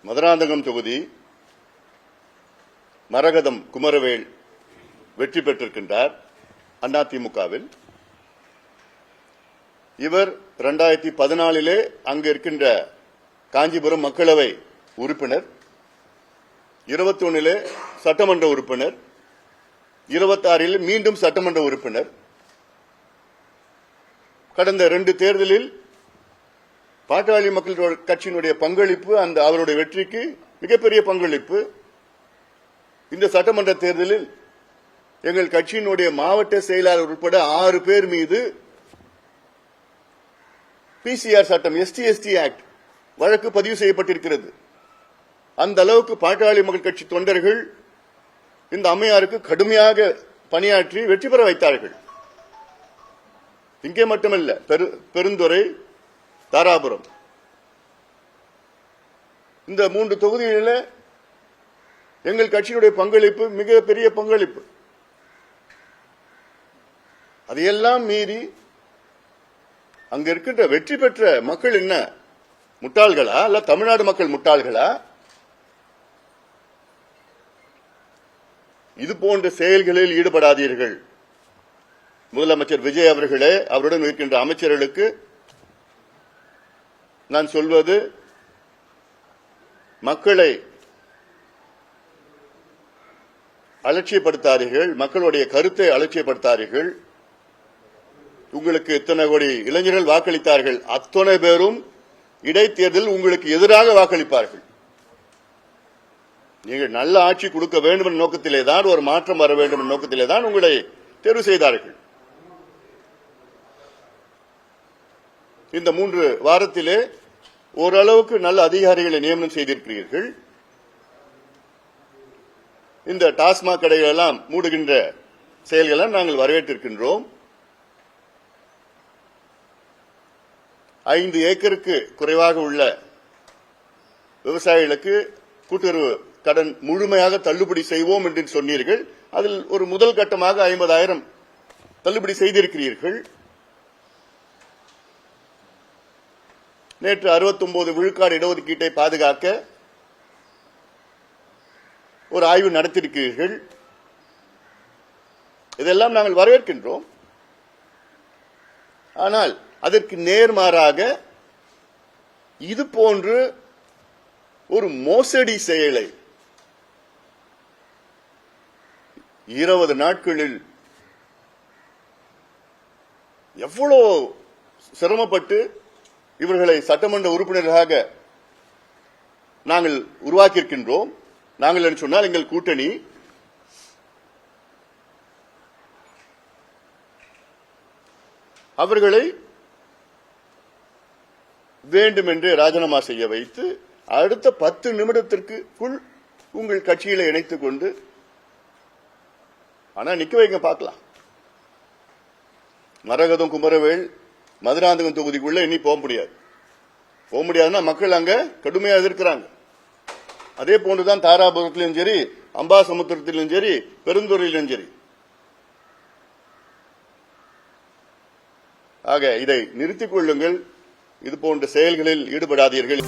மதுராந்தகம் தொகுதி மரகதம் குமரவேல் வெற்றி பெற்றிருக்கின்றார் அதிமுகவில். இவர் 2014 அங்கு இருக்கின்ற காஞ்சிபுரம் மக்களவை உறுப்பினர், 21 சட்டமன்ற உறுப்பினர், 26 மீண்டும் சட்டமன்ற உறுப்பினர். கடந்த 2 தேர்தலில் பாட்டாளி மக்கள் கட்சியினுடைய பங்களிப்பு அவருடைய வெற்றிக்கு மிகப்பெரிய பங்களிப்பு. இந்த சட்டமன்ற தேர்தலில் எங்கள் கட்சியினுடைய மாவட்ட செயலாளர் உட்பட 6 பேர் மீது பிசிஆர் சட்டம் ST ஆக்ட் வழக்கு பதிவு செய்யப்பட்டிருக்கிறது. அந்த அளவுக்கு பாட்டாளி மக்கள் கட்சி தொண்டர்கள் இந்த அம்மையாருக்கு கடுமையாக பணியாற்றி வெற்றி பெற வைத்தார்கள். இங்கே மட்டுமல்ல, பெருந்துறை, தாராபுரம், இந்த 3 தொகுதிகளில் எங்கள் கட்சியினுடைய பங்களிப்பு மிகப்பெரிய பங்களிப்பு. அதையெல்லாம் மீறி அங்க இருக்கின்ற வெற்றி பெற்ற மக்கள் என்ன முட்டாள்களா? அல்ல தமிழ்நாடு மக்கள் முட்டாள்களா? இது போன்ற செயல்களில் ஈடுபடாதீர்கள். முதலமைச்சர் விஜய் அவர்களே, அவருடன் இருக்கின்ற அமைச்சர்களுக்கு நான் சொல்வது, மக்களை அலட்சியப்படுத்தாதீர்கள், மக்களுடைய கருத்தை அலட்சியப்படுத்தாதீர்கள். உங்களுக்கு இத்தனை கோடி இளைஞர்கள் வாக்களித்தார்கள், அத்தனை பேரும் இடைத்தேர்தலில் உங்களுக்கு எதிராக வாக்களிப்பார்கள். நீங்கள் நல்ல ஆட்சி கொடுக்க வேண்டும் என்ற நோக்கத்திலேதான், ஒரு மாற்றம் வர வேண்டும் என்ற நோக்கத்திலேதான் உங்களை தேர்வு செய்தார்கள். இந்த 3 வாரத்திலே ஓரளவுக்கு நல்ல அதிகாரிகளை நியமனம் செய்திருக்கிறீர்கள். இந்த டாஸ்மாக் கடைகள் எல்லாம் மூடுகின்ற செயல்களை நாங்கள் வரவேற்றிருக்கின்றோம். 5 ஏக்கருக்கு குறைவாக உள்ள விவசாயிகளுக்கு கூட்டுறவு கடன் முழுமையாக தள்ளுபடி செய்வோம் என்று சொன்னீர்கள். அதில் ஒரு முதல் கட்டமாக 50,000 தள்ளுபடி செய்திருக்கிறீர்கள். நேற்று 69 விழுக்காடு இடஒதுக்கீட்டை பாதுகாக்க ஒரு ஆய்வு நடத்தியிருக்கிறீர்கள். இதெல்லாம் நாங்கள் வரவேற்கின்றோம். ஆனால் அதற்கு நேர்மாறாக இது போன்று ஒரு மோசடி செயலை 20 நாட்களில் எவ்வளவு சிரமப்பட்டு இவர்களை சட்டமன்ற உறுப்பினர்களாக நாங்கள் உருவாக்கியிருக்கின்றோம். நாங்கள் என்று சொன்னால் எங்கள் கூட்டணி. அவர்களை வேண்டுமென்று ராஜினாமா செய்ய வைத்து அடுத்த 10 நிமிடத்திற்குள் உங்கள் கட்சியில இணைத்துக் கொண்டு ஆனா நிக்க வைக்க பார்க்கலாம். மரகதம் குமரவேல் மதுராந்தகம் தொகுதிக்குள்ள இனி போக முடியாதுன்னா மக்கள் அங்க கடுமையா எதிர்க்கிறாங்க. அதே போன்றுதான் தாராபுரத்திலும் சரி, அம்பாசமுத்திரத்திலும் சரி, பெருந்துறையிலும் சரி. ஆக இதை நிறுத்திக் கொள்ளுங்கள். இது போன்ற செயல்களில் ஈடுபடாதீர்கள்.